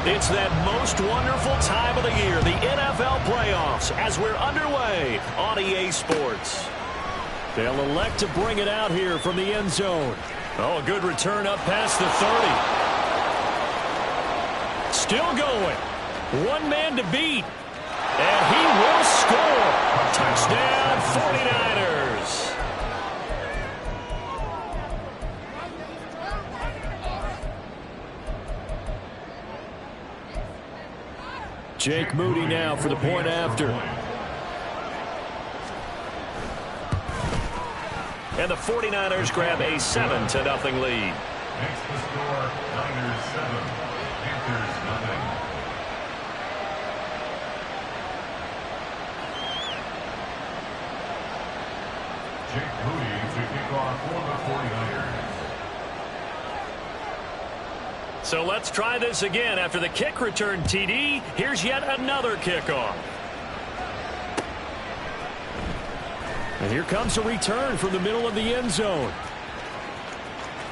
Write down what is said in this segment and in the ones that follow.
It's that most wonderful time of the year, the NFL playoffs, as we're underway on EA Sports. They'll elect to bring it out here from the end zone. Oh, a good return up past the 30. Still going. One man to beat. And he will score. Touchdown, 49ers. Jake Moody now for the point after. And the 49ers grab a 7-0 lead. Next to score, Niners 7, Panthers 0. Jake Moody to kick off for the 49ers. So let's try this again. After the kick return TD, here's yet another kickoff. And here comes a return from the middle of the end zone.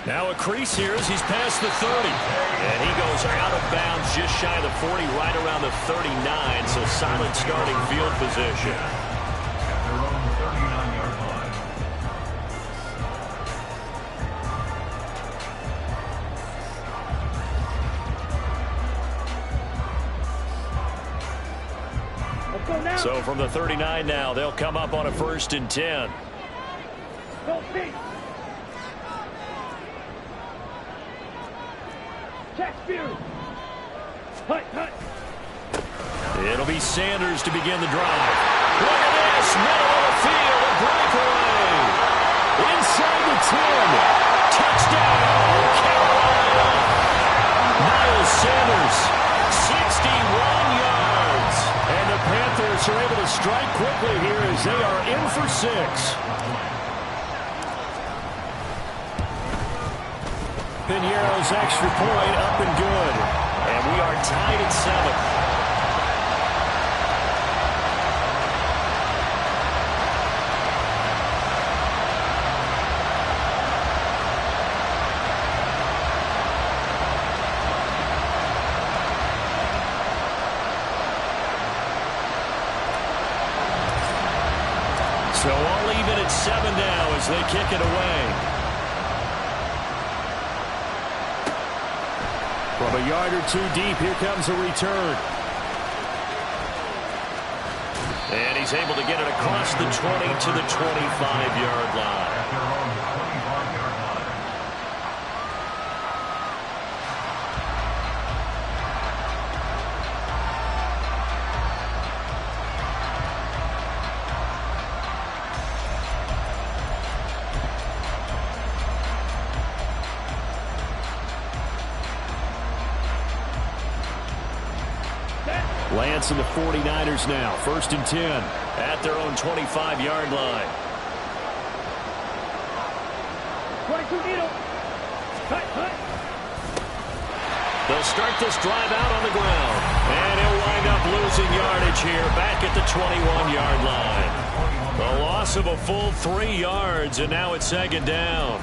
Now a crease here as he's past the 30. And he goes out of bounds just shy of the 40, right around the 39. So solid starting field position. At their own 39-yard line. So from the 39 now, they'll come up on a 1st and 10. It'll be Sanders to begin the drive. Look at this, middle of the field, a breakaway. Inside the 10. Touchdown, Carolina. Miles Sanders, 61 yards. And the Panthers are able to strike quickly here as they are in for 6. Piñeiro's extra point up and good. And we are tied at 7. So all even at 7 now as they kick it away. From a yard or two deep, here comes a return. And he's able to get it across the 20 to the 25-yard line. At their own 25-yard line. Lance and the 49ers now, 1st and 10 at their own 25-yard line. 22 needle. Cut. They'll start this drive out on the ground. And he'll wind up losing yardage here back at the 21-yard line. The loss of a full 3 yards, and now it's 2nd down.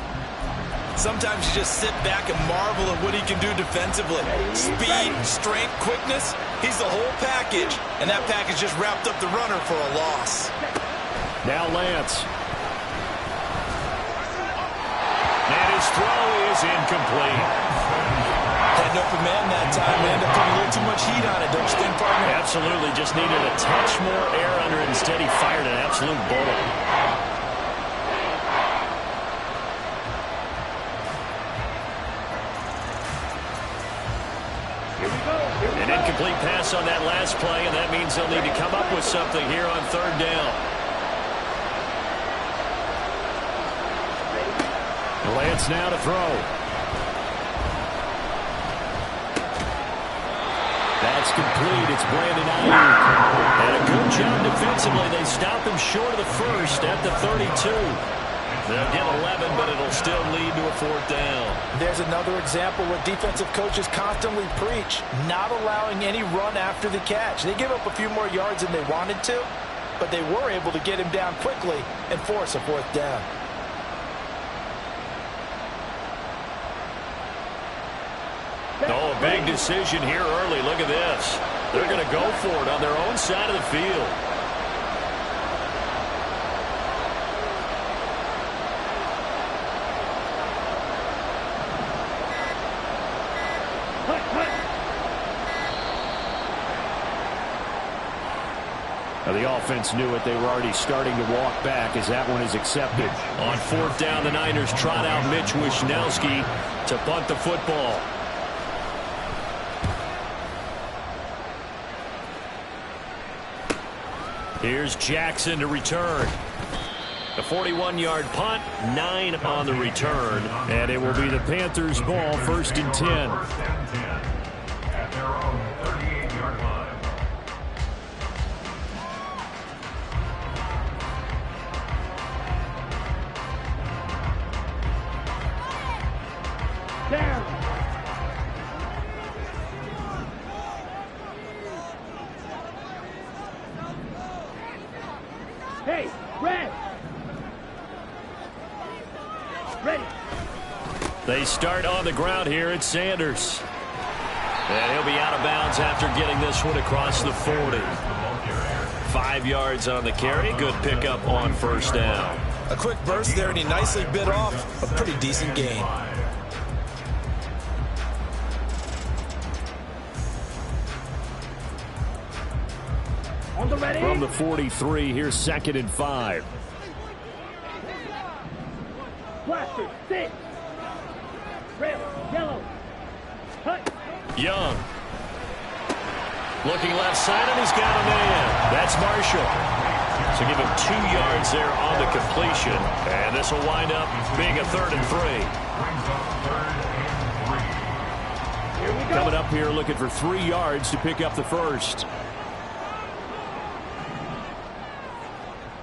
Sometimes you just sit back and marvel at what he can do defensively. Speed, strength, quickness. He's the whole package. And that package just wrapped up the runner for a loss. Now Lance. And his throw is incomplete. Had no command that time. They ended up putting a little too much heat on it, don't you think, partner? Absolutely. Just needed a touch more air under it. Instead, he fired an absolute bullet. An incomplete pass on that last play, and that means they'll need to come up with something here on 3rd down. Lance now to throw. That's complete. It's Brandon Ayuk. And a good job defensively. They stop him short of the 1st at the 32. They'll get 11, but it'll still lead to a 4th down. There's another example where defensive coaches constantly preach, not allowing any run after the catch. They give up a few more yards than they wanted to, but they were able to get him down quickly and force a 4th down. Oh, a a big decision here early. Look at this. They're going to go for it on their own side of the field. Now the offense knew it. They were already starting to walk back as that one is accepted. On fourth down, the Niners trot out Mitch Wishnowski to punt the football. Here's Jackson to return. A 41-yard punt, 9 on the return, and it will be the Panthers' ball, 1st and 10. At their own 38-yard line. Down. Hey, red. Ready. They start on the ground here at Sanders. And he'll be out of bounds after getting this one across the 40. 5 yards on the carry. Good pickup on first down. A quick burst there, and he nicely bit off a pretty decent gain. On the ready. From the 43, here's 2nd and 5. Blaster, sit. Red, yellow. Cut. Young. Looking left side, and he's got a man. That's Marshall. So give him 2 yards there on the completion. And this will wind up being a 3rd and 3. Here we go. Coming up here looking for 3 yards to pick up the first.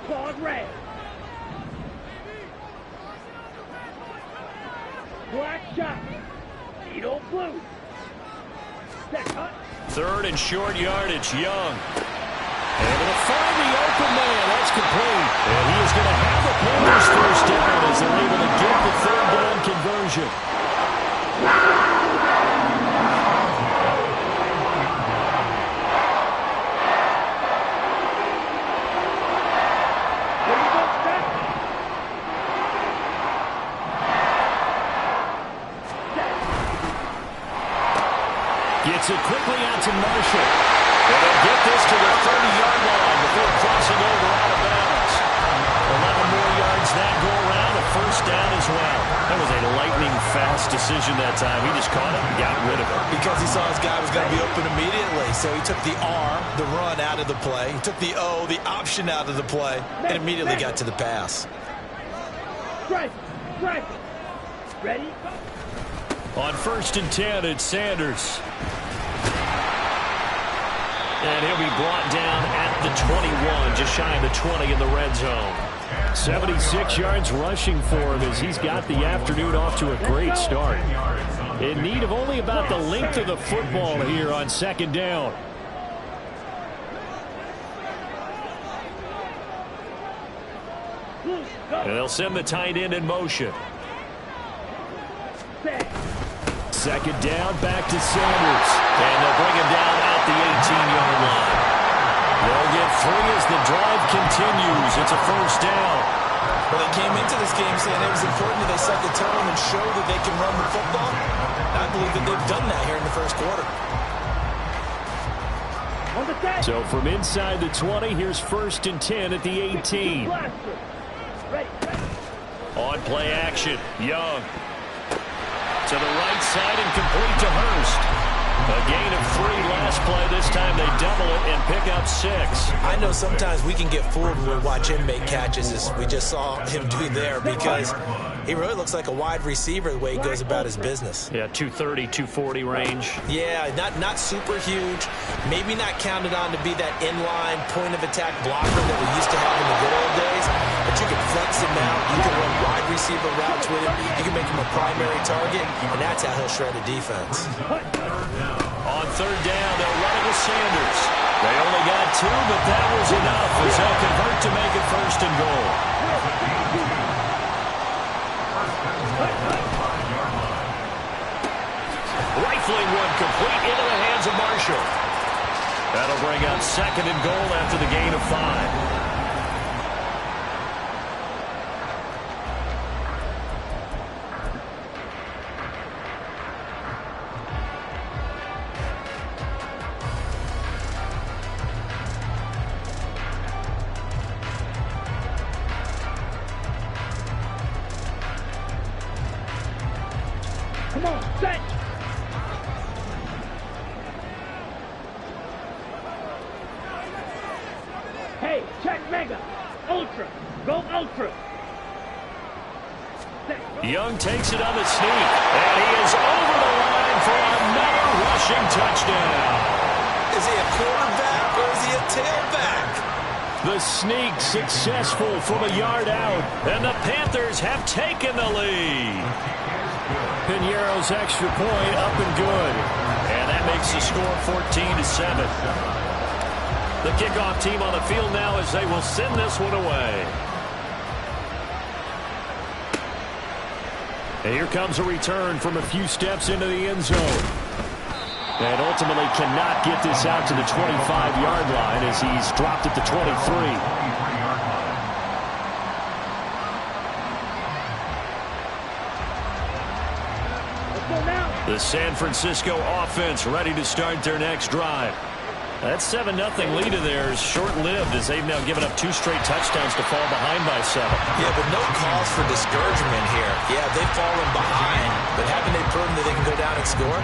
Claude red. Black shot. Needle blue. Set cut. 3rd and short yardage, Young. Able to find the open man. That's complete. And he is going to have the Panthers first down as they're able to get the 3rd down conversion. Gets it quickly out to Marshall. And they'll get this to the 30-yard line before crossing over out of bounds. 11 more yards that go around, a first down as well. That was a lightning-fast decision that time. He just caught it and got rid of it. Because he saw his guy was going to be open immediately, so he took the R, the run, out of the play. He took the O, the option, out of the play, and immediately got to the pass. Strike. Strike. Ready. On 1st and 10, it's Sanders. And he'll be brought down at the 21, just shy of the 20 in the red zone. 76 yards rushing for him as he's got the afternoon off to a great start. In need of only about the length of the football here on 2nd down. And they'll send the tight end in motion. 2nd down, back to Sanders. And they'll bring him down at the 18-yard line. They'll get 3 as the drive continues. It's a first down. Well, they came into this game saying it was important that they set the tone and show that they can run the football. I believe that they've done that here in the first quarter. So from inside the 20, here's 1st and 10 at the 18. On play action, Young. To the right side and complete to Hurst. A gain of 3 last play. This time they double it and pick up 6. I know sometimes we can get fooled when we watch him make catches, as we just saw him do there, because he really looks like a wide receiver the way he goes about his business. Yeah, 230, 240 range. Yeah, not super huge. Maybe not counted on to be that inline point-of-attack blocker that we used to have in the good old days. But you can flex him out. You can run wide receiver routes with him. You can make him a primary target, and that's how he'll shred a defense. On 3rd down, they'll run it with Sanders. They only got 2, but that was enough as they'll convert to make it 1st and goal. rifling one complete into the hands of Marshall. That'll bring up 2nd and goal after the gain of 5. Come on, set! Hey, check Mega! Ultra! Go Ultra! Set. Young takes it on the sneak, and he is over the line for another rushing touchdown. Is he a quarterback or is he a tailback? The sneak successful from a yard out, and the Panthers have taken the lead. Piñeiro's extra point up and good, and that makes the score 14-7. The kickoff team on the field now as they will send this one away. And here comes a return from a few steps into the end zone. And ultimately cannot get this out to the 25-yard line as he's dropped at the 23. The San Francisco offense ready to start their next drive. That 7-0 lead of theirs short-lived as they've now given up 2 straight touchdowns to fall behind by 7. Yeah, but no cause for discouragement here. Yeah, they've fallen behind, but haven't they proven that they can go down and score?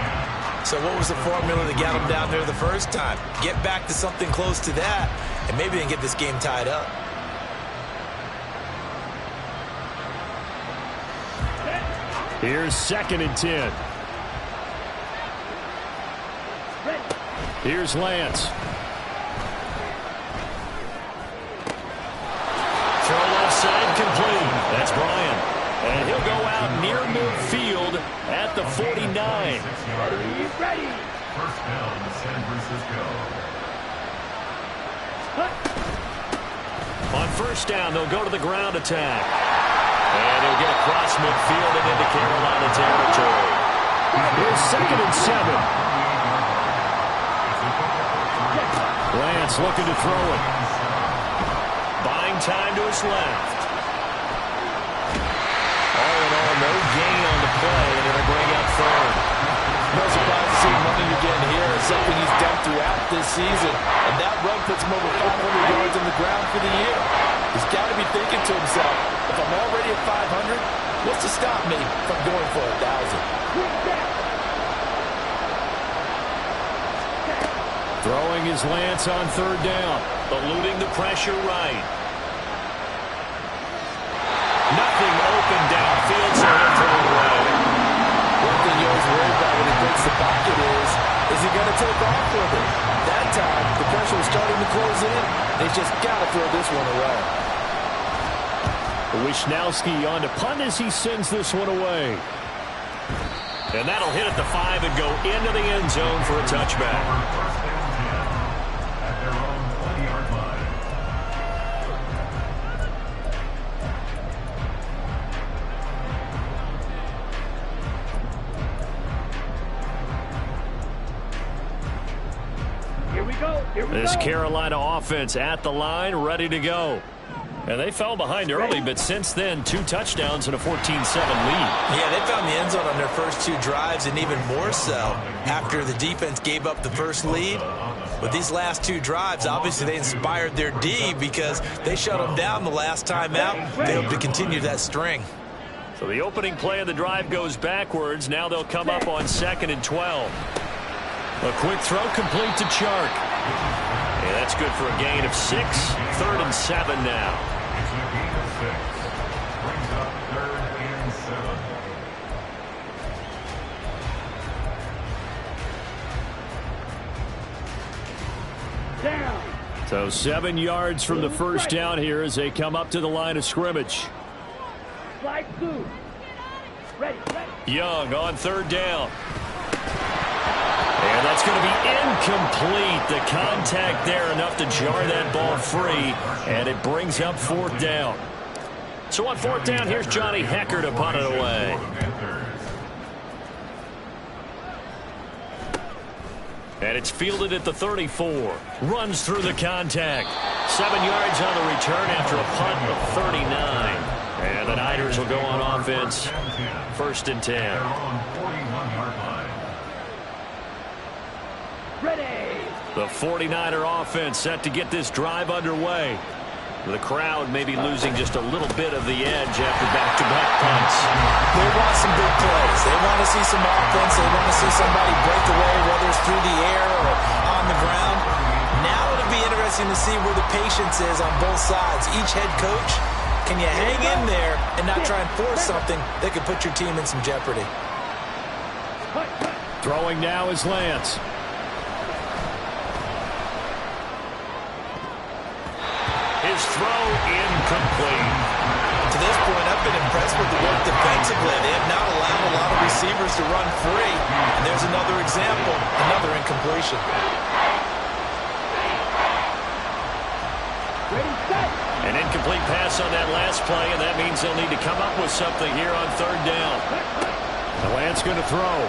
So what was the formula that got them down there the first time? Get back to something close to that, and maybe they can get this game tied up. Here's 2nd and 10. Here's Lance. Throw left side complete. That's Bryant. And he'll go out near midfield at the 49. Ready! First down, San Francisco. On first down, they'll go to the ground attack. And he'll get across midfield and into Carolina territory. Here's 2nd and 7. Lance looking to throw it. Buying time to his left. All in all, no gain on the play, and it'll bring up 3rd. No surprise to see running again here. It's something he's done throughout this season. And that run puts him over 500 yards on the ground for the year. He's got to be thinking to himself, if I'm already at 500, what's to stop me from going for 1,000? Throwing his Lance on 3rd down. Eluding the pressure right. Nothing open downfield, so he'll throw it away. One thing you always worry about when he breaks the pocket is he going to take off with it? That time, the pressure was starting to close in. He's just got to throw this one away. Wishnowski on to punt as he sends this one away. And that'll hit at the 5 and go into the end zone for a touchback. First down 10 at their own 20-yard line. Here we go. This Carolina offense at the line, ready to go. And they fell behind early, but since then, 2 touchdowns and a 14-7 lead. Yeah, they found the end zone on their first 2 drives, and even more so after the defense gave up the first lead. But these last 2 drives, obviously they inspired their D because they shut them down the last time out. They hope to continue that string. So the opening play of the drive goes backwards. Now they'll come up on 2nd and 12. A quick throw complete to Chark. Yeah, that's good for a gain of 6. 3rd and 7 now. It's a gain of 6. Brings up 3rd and 7. Down. So 7 yards from the first down here as they come up to the line of scrimmage. Slide through. Ready. Young on 3rd down. And that's going to be incomplete. The contact there enough to jar that ball free, and it brings up 4th down. So on 4th down, here's Johnny Hecker to punt it away. And it's fielded at the 34. Runs through the contact. 7 yards on the return after a punt of 39. And the Niners will go on offense. 1st and 10. Ready. The 49er offense set to get this drive underway. The crowd may be losing just a little bit of the edge after back-to-back punts. They want some big plays. They want to see some offense. They want to see somebody break away, whether it's through the air or on the ground. Now it'll be interesting to see where the patience is on both sides. Each head coach, can you hang in there and not try and force something that could put your team in some jeopardy? Throwing now is Lance. His throw incomplete. To this point, I've been impressed with the work defensively. They have not allowed a lot of receivers to run free. And there's another example, another incompletion. Ready, set. An incomplete pass on that last play, and that means they'll need to come up with something here on 3rd down. The Lance going to throw.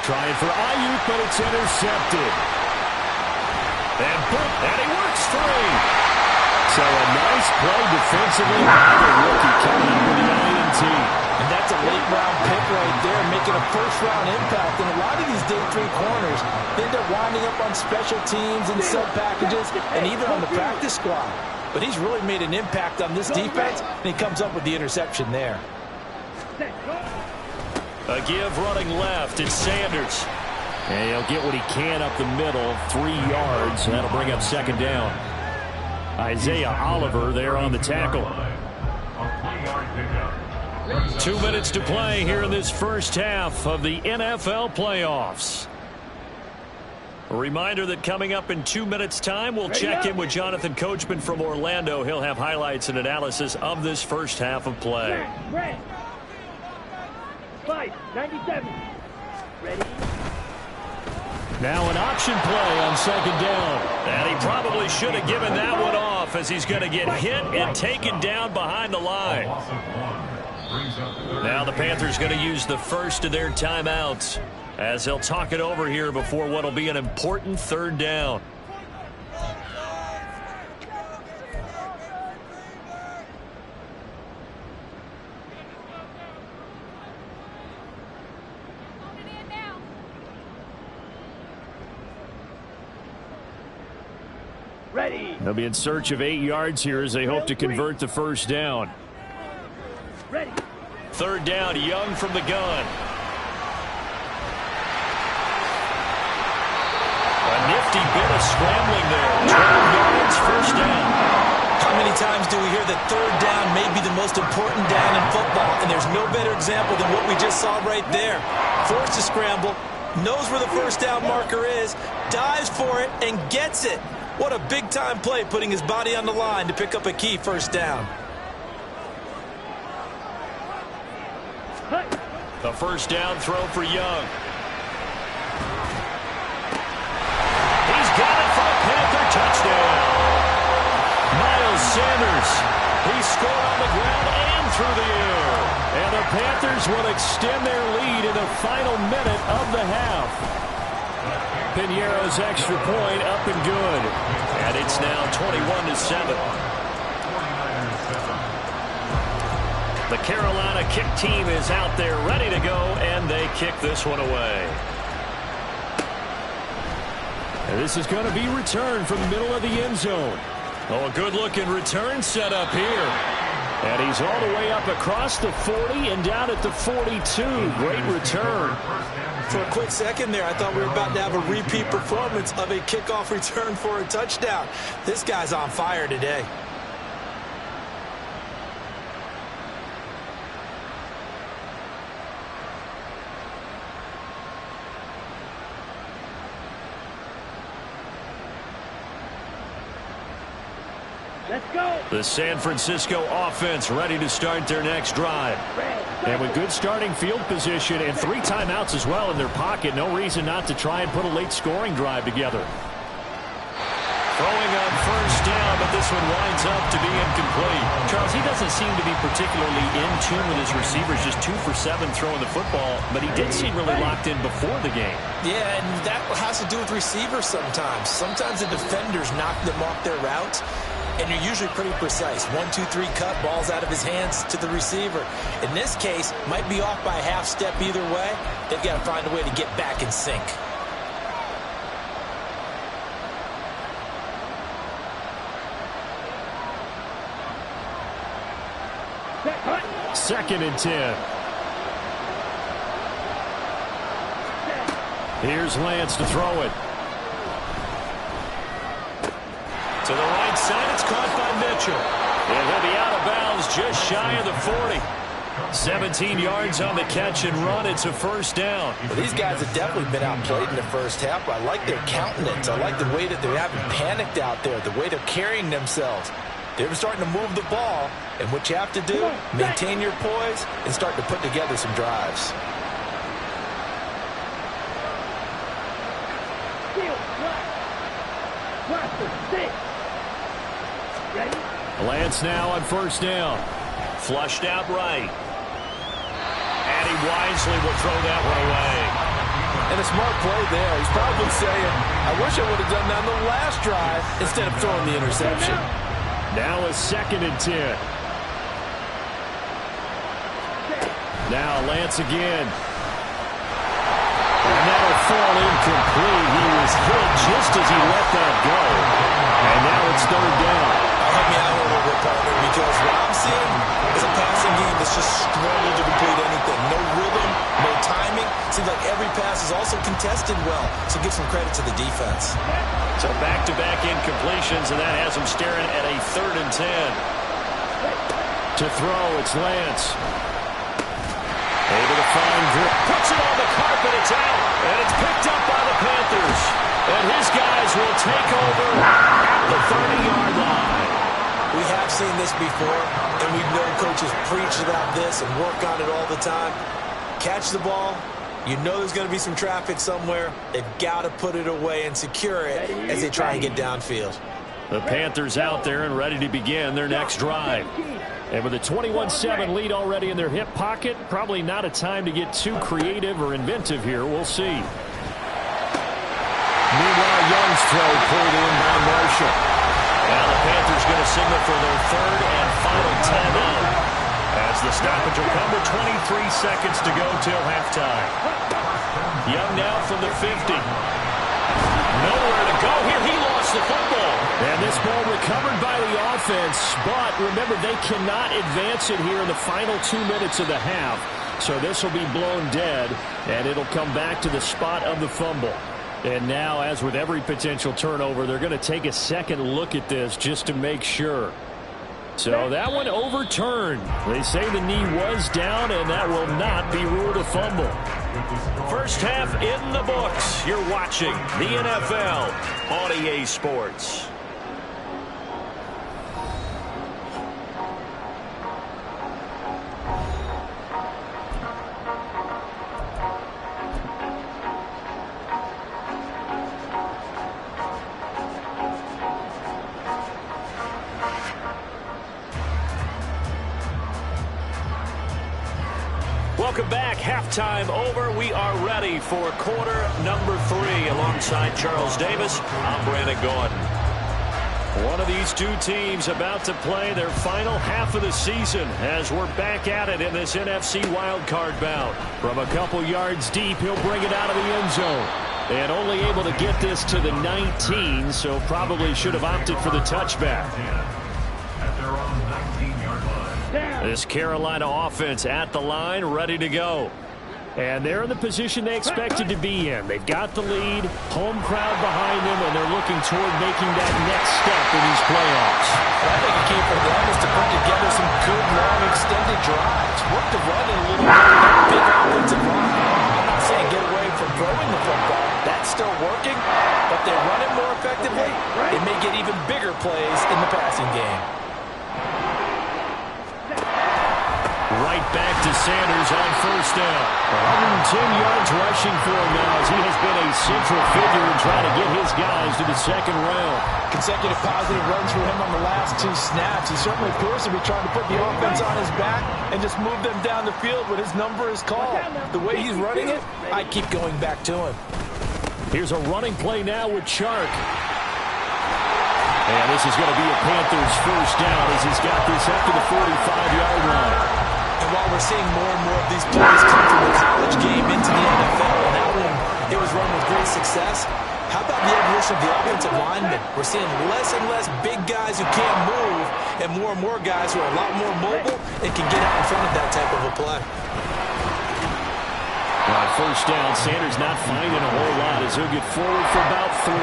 Trying for Ayuk, but it's intercepted. And boom, and he works free. So a nice play defensively by the rookie coming in with the INT. And that's a late-round pick right there, making a first-round impact. And a lot of these day 3 corners end up winding up on special teams and sub-packages and even on the practice squad. But he's really made an impact on this defense, and he comes up with the interception there. A give running left. It's Sanders. And he'll get what he can up the middle, 3 yards, and that'll bring up 2nd down. Isaiah Oliver there on the tackle. 2 minutes to play here in this first half of the NFL playoffs. A reminder that coming up in 2 minutes' time, we'll check in with Jonathan Coachman from Orlando. He'll have highlights and analysis of this first half of play. Red. 5:97. Ready. Now an option play on 2nd down. And he probably should have given that one off as he's going to get hit and taken down behind the line. Now the Panthers going to use the first of their timeouts as they'll talk it over here before what will be an important 3rd down. Ready. They'll be in search of 8 yards here as they hope to convert the 1st down. Ready. 3rd down, Young from the gun. A nifty bit of scrambling there. 12 yards, 1st down. How many times do we hear that 3rd down may be the most important down in football? And there's no better example than what we just saw right there. Forced to scramble, knows where the 1st down marker is, dives for it, and gets it. What a big-time play, putting his body on the line to pick up a key 1st down. The 1st down throw for Young. He's got it for a Panther touchdown. Miles Sanders. He scored on the ground and through the air. And the Panthers will extend their lead in the final minute of the half. Piñeiro's extra point up and good. And it's now 21-7. The Carolina kick team is out there ready to go, and they kick this one away. And this is going to be returned from the middle of the end zone. Oh, a good-looking return set up here. And he's all the way up across the 40 and down at the 42. Great return. For a quick second there, I thought we were about to have a repeat performance of a kickoff return for a touchdown. This guy's on fire today. Let's go. The San Francisco offense ready to start their next drive. And with good starting field position and 3 timeouts as well in their pocket, no reason not to try and put a late scoring drive together. Throwing on first down, but this one winds up to be incomplete. Charles, he doesn't seem to be particularly in tune with his receivers, just 2 for 7 throwing the football, but he did seem really locked in before the game. Yeah, and that has to do with receivers sometimes. Sometimes the defenders knock them off their routes, and you're usually pretty precise. 1, 2, 3 cut, ball's out of his hands to the receiver. In this case, might be off by a half step either way. They've got to find a way to get back in sync. Second and 10. Here's Lance to throw it. To the right side, it's caught by Mitchell. And he'll be out of bounds just shy of the 40. 17 yards on the catch and run. It's a first down. Well, these guys have definitely been outplayed in the first half, but I like their countenance. I like the way that they haven't panicked out there, the way they're carrying themselves. They're starting to move the ball, and what you have to do, maintain your poise and start to put together some drives. Lance now on first down. Flushed out right. And he wisely will throw that one away. And a smart play there. He's probably saying, I wish I would have done that on the last drive instead of throwing the interception. Now a second and 10. Now Lance again. And that'll fall incomplete. He was hit just as he let that go. And now it's third down. Help me out a little bit, partner, because what I'm seeing is a passing game that's just struggled to complete anything. No rhythm, no timing. Seems like every pass is also contested well, so give some credit to the defense. So back-to-back incompletions, and that has him staring at a third and 10. To throw, it's Lance. Able to find grip. Puts it on the carpet, it's out. And it's picked up by the Panthers. And his guys will take over at the 30-yard line. We have seen this before, and we've known coaches preach about this and work on it all the time. Catch the ball. You know there's going to be some traffic somewhere. They've got to put it away and secure it as they try and get downfield. The Panthers out there and ready to begin their next drive. And with a 21-7 lead already in their hip pocket, probably not a time to get too creative or inventive here. We'll see. Meanwhile, Young's throw pulled in by Marshall. Now the Panthers going to signal for their third and final timeout. As the stoppage will come with 23 seconds to go till halftime. Young now from the 50. Nowhere to go here. He lost the football. And this ball recovered by the offense. But remember, they cannot advance it here in the final 2 minutes of the half. So this will be blown dead. And it'll come back to the spot of the fumble. And now, as with every potential turnover, they're going to take a second look at this just to make sure. So that one overturned. They say the knee was down, and that will not be ruled a fumble. First half in the books. You're watching the NFL on EA Sports. Welcome back. Halftime over. We are ready for quarter number 3. Alongside Charles Davis, I'm Brandon Gordon. One of these two teams about to play their final half of the season as we're back at it in this NFC wildcard bout. From a couple yards deep, he'll bring it out of the end zone. And only able to get this to the 19, so probably should have opted for the touchback. At their own 19-yard line. This Carolina offense at the line, ready to go. And they're in the position they expected to be in. They've got the lead, home crowd behind them, and they're looking toward making that next step in these playoffs. I think a key for them is to put together some good, long, extended drives. Work the run in a little bit with that big offensive line. I'm not saying get away from throwing the football. That's still working, but they run it more effectively. They may get even bigger plays in the passing game. Right it back to Sanders on first down. 110 yards rushing for him now as he has been a central figure in trying to get his guys to the second round. Consecutive positive runs for him on the last 2 snaps. He certainly appears to be trying to put the offense on his back and just move them down the field when his number is called. The way he's running it, I keep going back to him. Here's a running play now with Chark. And this is going to be a Panthers first down as he's got this up to the 45-yard line. And while we're seeing more and more of these plays come from the college game into the NFL, and that one, it was run with great success, how about the evolution of the offensive linemen? We're seeing less and less big guys who can't move and more guys who are a lot more mobile and can get out in front of that type of a play. First down, Sanders not finding a whole lot as he'll get forward for about 3.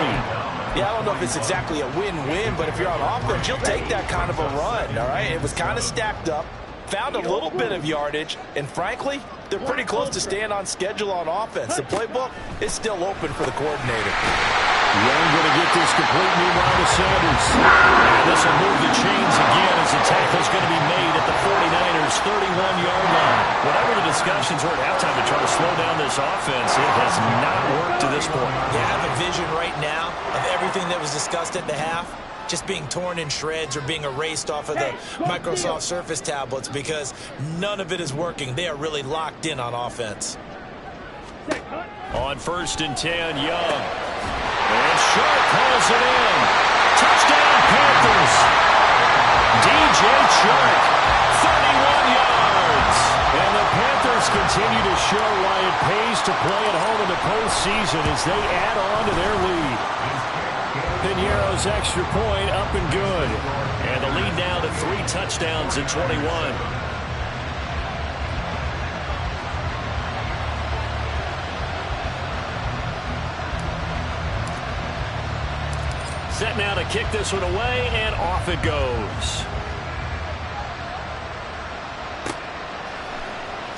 Yeah, I don't know if it's exactly a win-win, but if you're on offense, you'll take that kind of a run, all right? It was kind of stacked up, found a little bit of yardage, and frankly, they're pretty close to staying on schedule on offense. The playbook is still open for the coordinator. Young going to get this complete meanwhile to Sanders. And this will move the chains again as the tackle's going to be made at the 49ers' 31-yard line. Whatever the discussions were at halftime to try to slow down this offense, it has not worked to this point. Yeah, I have a vision right now of everything that was discussed at the half just being torn in shreds or being erased off of the Microsoft Surface tablets because none of it is working. They are really locked in on offense. On first and 10, Young. And Sharp calls it in. Touchdown, Panthers. DJ Chark, 31 yards. And the Panthers continue to show why it pays to play at home in the postseason as they add on to their lead. Piñeiro's extra point up and good. And the lead now to 3 touchdowns in 21. Set now to kick this one away, and off it goes.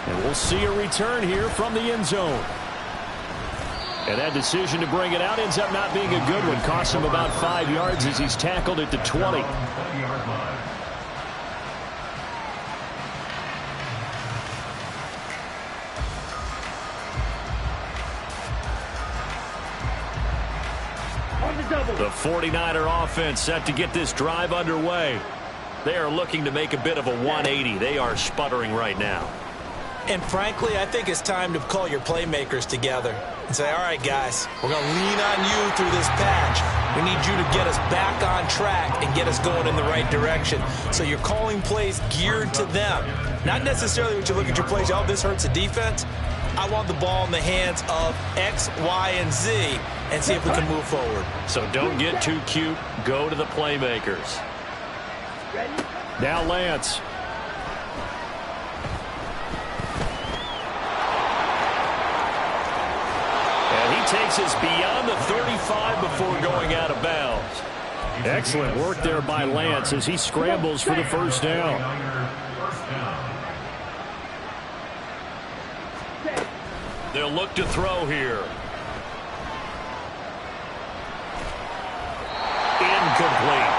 And we'll see a return here from the end zone. And that decision to bring it out ends up not being a good one. Costs him about 5 yards as he's tackled at the 20. The 49er offense set to get this drive underway. They are looking to make a bit of a 180. They are sputtering right now. And frankly, I think it's time to call your playmakers together and say, all right, guys, we're going to lean on you through this patch. We need you to get us back on track and get us going in the right direction. So you're calling plays geared to them. Not necessarily when you look at your plays, oh, this hurts the defense. I want the ball in the hands of X, Y, and Z and see if we can move forward. So don't get too cute. Go to the playmakers. Now Lance. And he takes us beyond the 35 before going out of bounds. Excellent work there by Lance as he scrambles for the first down. They'll look to throw here. Incomplete.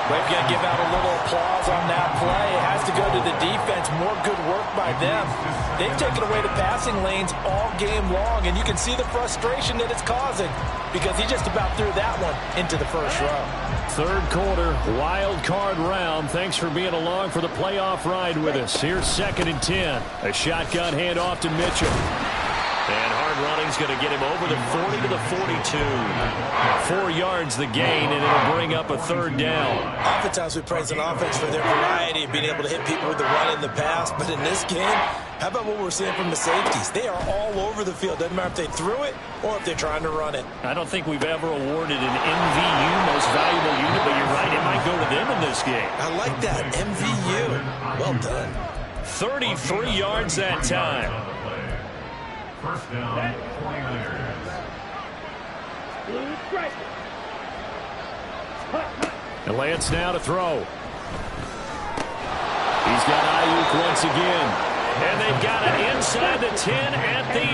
We've got to give out a little applause on that play. It has to go to the defense. More good work by them. They've taken away the passing lanes all game long, and you can see the frustration that it's causing because he just about threw that one into the first row. Third quarter, wild card round. Thanks for being along for the playoff ride with us. Here's 2nd and 10. A shotgun handoff to Mitchell. And hard running's going to get him over the 40 to the 42. 4 yards the gain, and it'll bring up a third down. Oftentimes we praise an offense for their variety of being able to hit people with the run in the pass. But in this game, how about what we're seeing from the safeties? They are all over the field. Doesn't matter if they threw it or if they're trying to run it. I don't think we've ever awarded an MVU, most valuable unit, but you're right, it might go to them in this game. I like that, MVU. Well done. 33 yards that time. First down, 49ers. And Lance now to throw. He's got Ayuk once again. And they've got it inside the 10 at the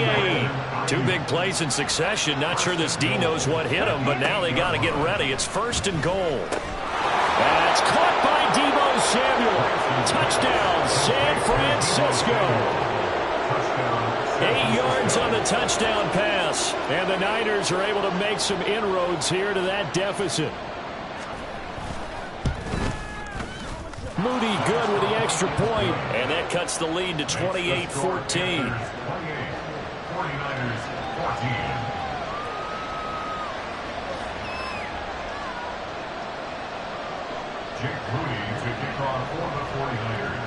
8. 2 big plays in succession. Not sure this D knows what hit him, but now they got to get ready. It's 1st and goal. That's caught by Deebo Samuel. Touchdown, San Francisco. 8 yards on the touchdown pass. And the Niners are able to make some inroads here to that deficit. Moody good with the extra point. And that cuts the lead to 28-14. 49ers 14. Jake Moody to kick off for the 49ers.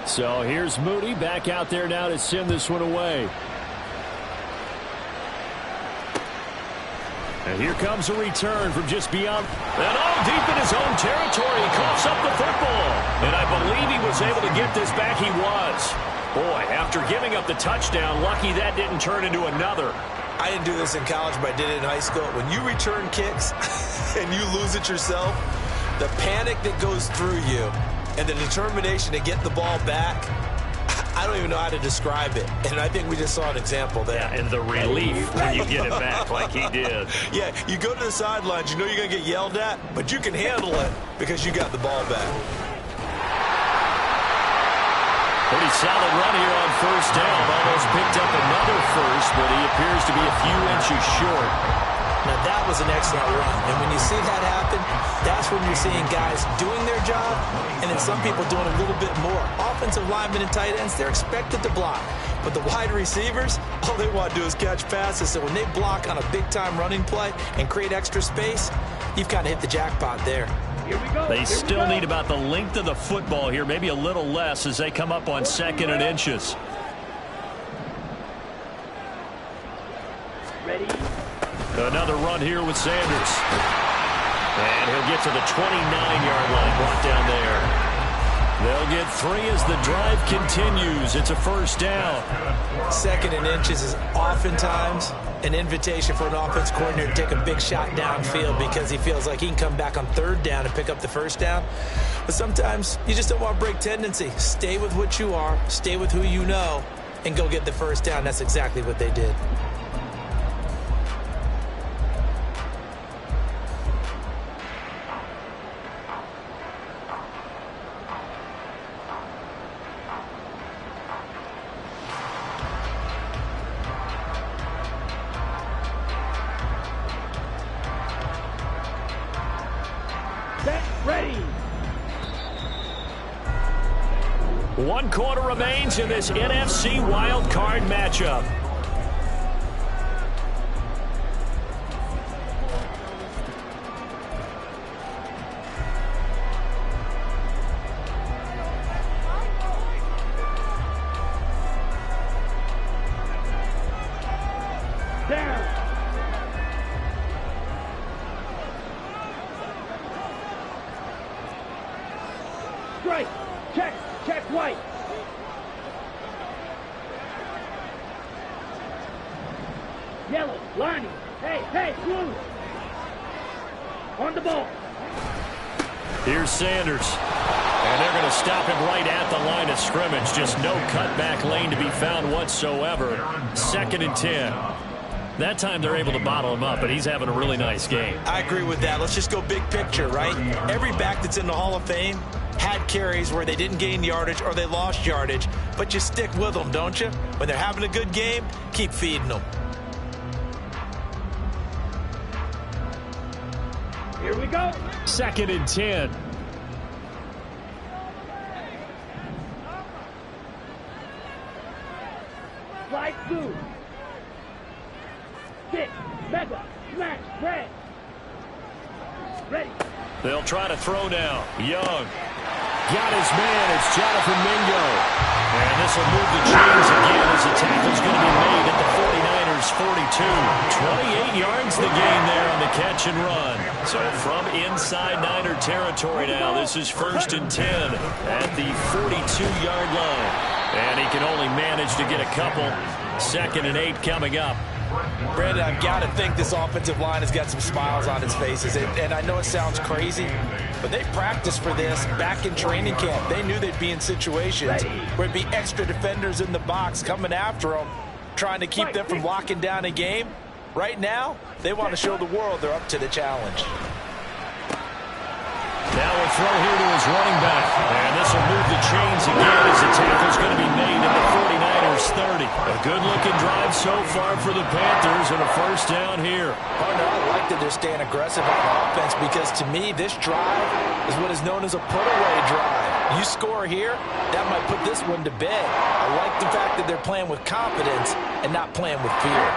So here's Moody back out there now to send this one away. And here comes a return from just beyond. And all deep in his own territory. He coughs up the football. And I believe he was able to get this back. He was. Boy, after giving up the touchdown, lucky that didn't turn into another. I didn't do this in college, but I did it in high school. When you return kicks and you lose it yourself, the panic that goes through you and the determination to get the ball back, I don't even know how to describe it. And I think we just saw an example there. Yeah, and the relief when you get it back like he did. Yeah, you go to the sidelines, you know you're going to get yelled at, but you can handle it because you got the ball back. Pretty solid run here on first down. Almost picked up another first, but he appears to be a few inches short. Now, that was an excellent run. And when you see that happen, that's when you're seeing guys doing their job and then some people doing a little bit more. Offensive linemen and tight ends, they're expected to block. But the wide receivers, all they want to do is catch passes. So when they block on a big-time running play and create extra space, you've kind of hit the jackpot there. Here we go. They still need about the length of the football here, maybe a little less as they come up on 2nd and inches. Ready? Another run here with Sanders. And he'll get to the 29-yard line, brought down there. They'll get 3 as the drive continues. It's a first down. 2nd and inches is oftentimes an invitation for an offense coordinator to take a big shot downfield because he feels like he can come back on 3rd down and pick up the first down. But sometimes you just don't want to break tendency. Stay with what you are, stay with who you know, and go get the first down. That's exactly what they did. Ready. 1 quarter remains in this NFC wild card matchup. Down. Strike. Check. Check white. Yellow. Lining. Hey, blue. On the ball. Here's Sanders. And they're going to stop him right at the line of scrimmage. Just no cutback lane to be found whatsoever. 2nd and 10. That time they're able to bottle him up, but he's having a really nice game. I agree with that. Let's just go big picture, right? Every back that's in the Hall of Fame had carries where they didn't gain yardage or they lost yardage, but you stick with them, don't you? When they're having a good game, keep feeding them. Here we go. 2nd and 10. Slide through. Hit. Mega. Smash. Red. Ready. They'll try to throw now. Young. Got his man. It's Jonathan Mingo. And this will move the chains again as the tackle's going to be made at the 49ers 42. 28 yards the gain there on the catch and run. So from inside Niner territory now, this is 1st and 10 at the 42-yard line. And he can only manage to get a couple. 2nd and 8 coming up. Brandon, I've got to think this offensive line has got some smiles on its faces. And I know it sounds crazy, but they practiced for this back in training camp. They knew they'd be in situations where it'd be extra defenders in the box coming after them, trying to keep them from locking down a game. Right now, they want to show the world they're up to the challenge. Now a throw here to his running back. And this will move the chains again as the tackle's going to be made at the 49ers 30. A good-looking drive so far for the Panthers and a first down here. Partner, I like that they're staying aggressive on offense because to me, this drive is what is known as a put-away drive. You score here, that might put this one to bed. I like the fact that they're playing with confidence and not playing with fear.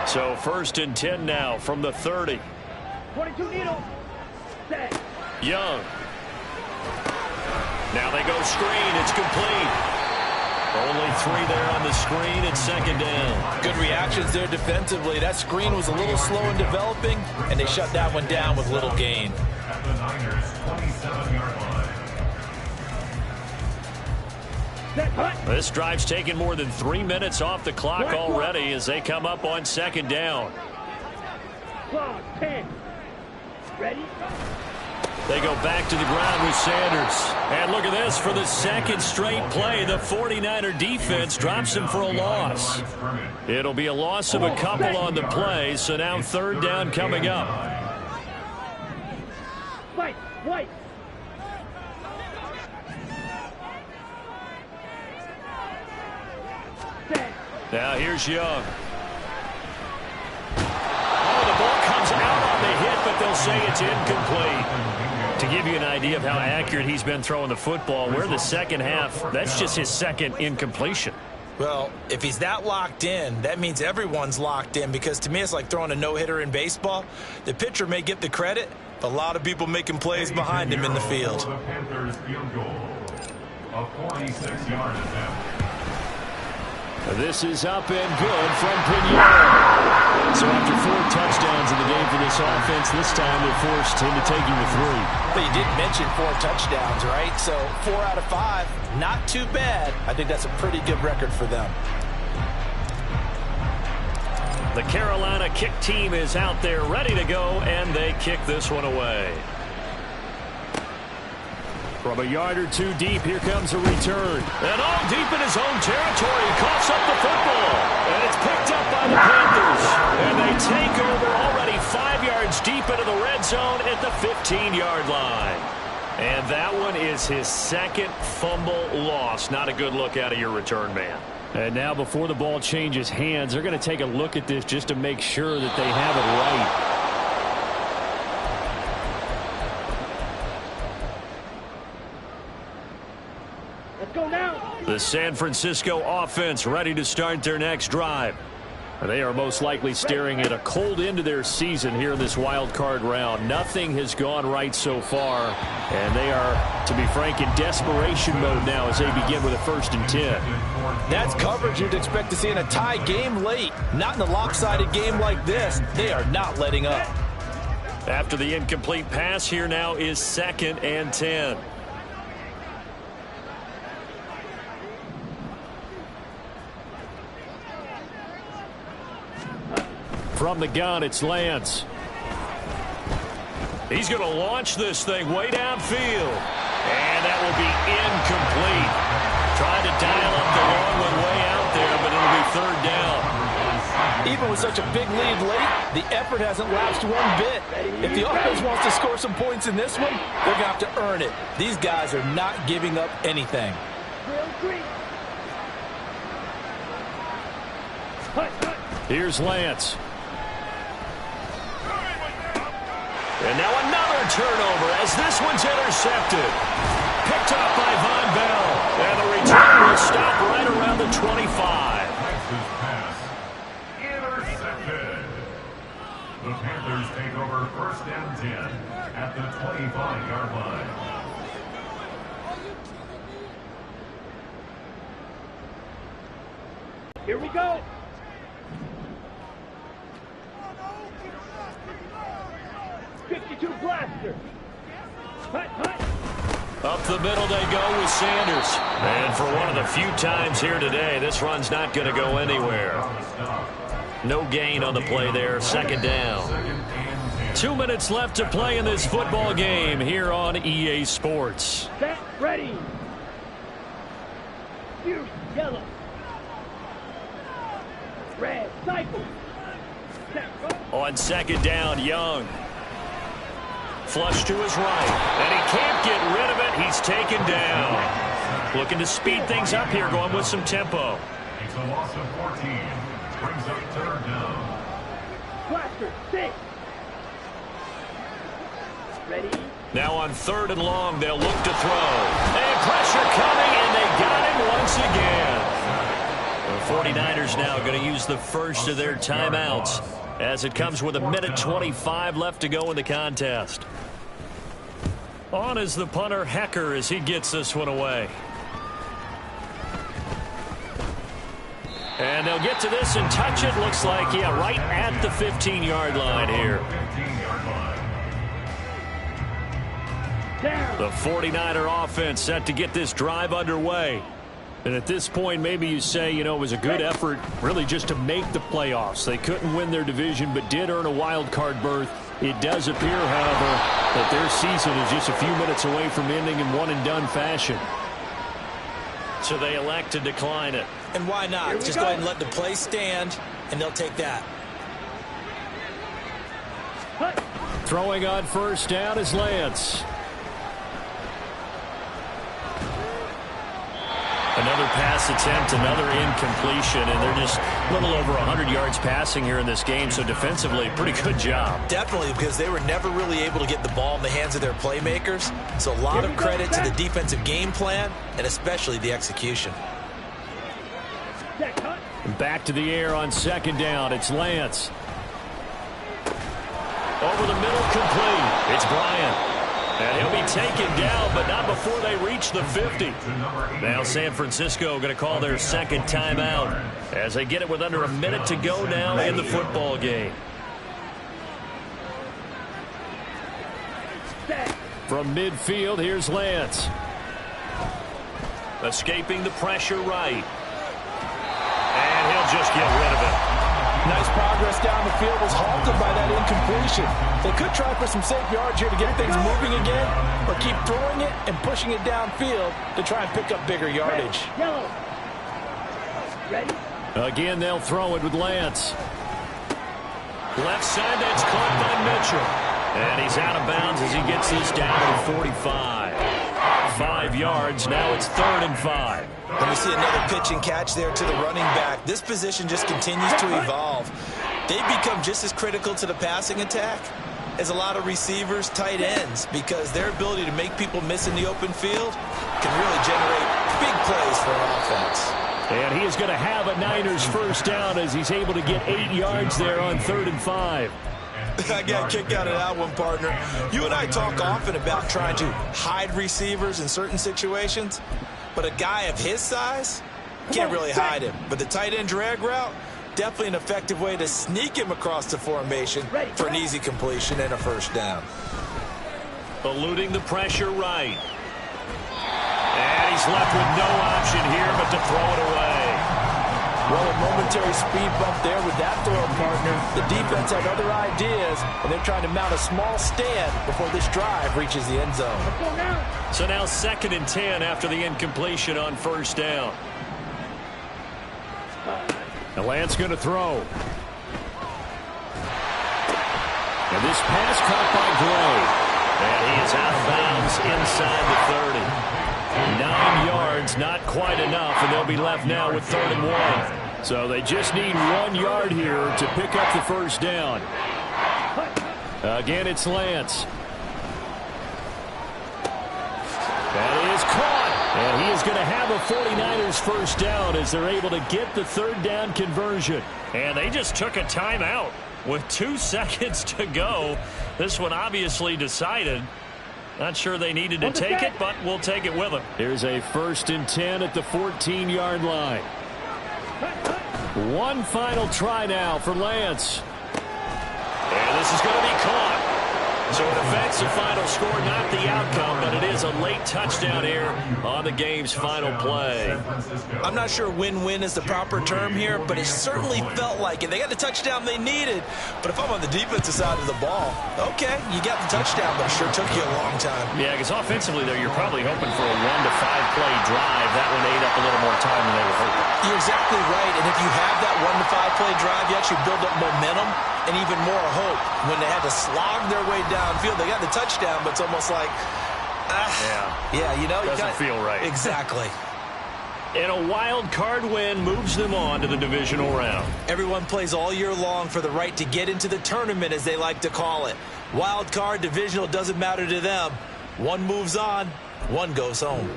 So first and 10 now from the 30. 22 needles. Set. Young. Now they go screen. It's complete. Only 3 there on the screen. It's second down. Good reactions there defensively. That screen was a little slow in developing, and they shut that one down with little gain. At the Niners' 27-yard line. This drive's taken more than 3 minutes off the clock already as they come up on second down. Clock 10. Ready? They go back to the ground with Sanders. And look at this. For the second straight play, the 49er defense drops him for a loss. It'll be a loss of a couple on the play, so now third down coming up. White. Now here's Young. Oh, the ball comes out on the hit, but they'll say it's incomplete. To give you an idea of how accurate he's been throwing the football, we're the second half. That's just his second incompletion. Well, if he's that locked in, that means everyone's locked in because to me it's like throwing a no-hitter in baseball. The pitcher may get the credit, but a lot of people making plays behind him in the field. The Panthers field goal. A 46-yard attempt. This is up and good from Pignard. So after 4 touchdowns in the game for this offense, this time they're forced into taking the 3. But you did mention 4 touchdowns, right? So 4 out of 5, not too bad. I think that's a pretty good record for them. The Carolina kick team is out there ready to go, and they kick this one away. From a yard or 2 deep, here comes a return. And all deep in his own territory, he coughs up the football. And it's picked up by the Panthers. And they take over already 5 yards deep into the red zone at the 15-yard line. And that one is his second fumble loss. Not a good look out of your return man. And now before the ball changes hands, they're going to take a look at this just to make sure that they have it right. Go now. The San Francisco offense ready to start their next drive. They are most likely staring at a cold end of their season here in this wild card round. Nothing has gone right so far, and they are, to be frank, in desperation mode now as they begin with a 1st and 10. That's coverage you'd expect to see in a tie game late. Not in a lopsided game like this. They are not letting up. After the incomplete pass, here now is 2nd and 10. From the gun, it's Lance. He's going to launch this thing way downfield. And that will be incomplete. Trying to dial up the long one way out there, but it'll be 3rd down. Even with such a big lead late, the effort hasn't lapsed one bit. If the offense wants to score some points in this one, they're going to have to earn it. These guys are not giving up anything. Here's Lance. And now another turnover as this one's intercepted. Picked up by Von Bell. And the return will stop right around the 25. Pass. Intercepted. The Panthers take over 1st and 10 at the 25-yard line. Here we go. Blaster. Up the middle they go with Sanders. And for one of the few times here today, this run's not going to go anywhere. No gain on the play there. Second down. 2 minutes left to play in this football game here on EA Sports. Set, ready. Fuse, yellow. Red, cycle. Set, go. On second down, Young. Flush to his right. And he can't get rid of it. He's taken down. Looking to speed things up here, going with some tempo. It's a loss of 14. Brings up third down. Blaster, 6. Ready. Now on third and long, they'll look to throw. And pressure coming, and they got him once again. The 49ers now going to use the first of their timeouts as it comes with 1:25 left to go in the contest. On is the punter, Hecker, as he gets this one away. And they'll get to this and touch it. Looks like, yeah, right at the 15-yard line here. The 49er offense set to get this drive underway. And at this point, maybe you say, you know, it was a good effort really just to make the playoffs. They couldn't win their division but did earn a wild card berth. It does appear, however, that their season is just a few minutes away from ending in one-and-done fashion. So they elect to decline it. And why not? Just go ahead and let the play stand, and they'll take that. Throwing on first down is Lance. Another pass attempt, another incompletion, and they're just a little over 100 yards passing here in this game, so defensively, pretty good job. Definitely, because they were never really able to get the ball in the hands of their playmakers, so a lot of credit to the defensive game plan, and especially the execution. Back to the air on second down, it's Lance. Over the middle, complete. It's Bryant. And he'll be taken down, but not before they reach the 50. Now San Francisco going to call their second timeout as they get it with under a minute to go now in the football game. From midfield, here's Lance. Escaping the pressure right. And he'll just get rid of it. Nice progress down the field, was halted by that incompletion. They could try for some safe yards here to get things moving again, or keep throwing it and pushing it downfield to try and pick up bigger yardage. Yellow. Ready. Again, they'll throw it with Lance. Left side, that's caught by Mitchell. And he's out of bounds as he gets this down to 45. 5 yards, now it's 3rd and 5. And we see another pitch and catch there to the running back. This position just continues to evolve. They become just as critical to the passing attack as a lot of receivers, tight ends, because their ability to make people miss in the open field can really generate big plays for an offense. And he is going to have a Niners first down as he's able to get 8 yards there on 3rd and 5. I got a kick out of that one, partner. You and I talk often about trying to hide receivers in certain situations, but a guy of his size can't really hide him. But the tight end drag route, definitely an effective way to sneak him across the formation for an easy completion and a first down. Eluding the pressure right. And he's left with no option here but to throw it away. Well, a momentary speed bump there with that throw, partner. The defense had other ideas, and they're trying to mount a small stand before this drive reaches the end zone. So now 2nd and 10 after the incompletion on first down. And Lance going to throw. And this pass caught by Gray. And he is out of bounds inside the 30. 9 yards, not quite enough, and they'll be left now with 3rd and 1. So they just need 1 yard here to pick up the first down. Again, it's Lance. That is caught. And he is going to have a 49ers first down as they're able to get the 3rd down conversion. And they just took a timeout with 2 seconds to go. This one obviously decided. Not sure they needed to take it, but we'll take it with them. Here's a 1st and 10 at the 14-yard line. One final try now for Lance. And this is going to be caught. So an offensive final score, not the outcome, but it is a late touchdown here on the game's final play. I'm not sure win-win is the proper term here, but it certainly felt like it. They got the touchdown they needed, but if I'm on the defensive side of the ball, okay, you got the touchdown, but it sure took you a long time. Yeah, because offensively there, you're probably hoping for a 1 to 5 play drive. That one ate up a little more time than they were hoping. You're exactly right, and if you have that 1 to 5 play drive, you actually build up momentum and even more hope. When they had to slog their way downfield, they got the touchdown, but it's almost like, you know, doesn't feel right. Exactly. And a wild card win moves them on to the divisional round. Everyone plays all year long for the right to get into the tournament, as they like to call it. Wild card, divisional, doesn't matter to them. One moves on, one goes home.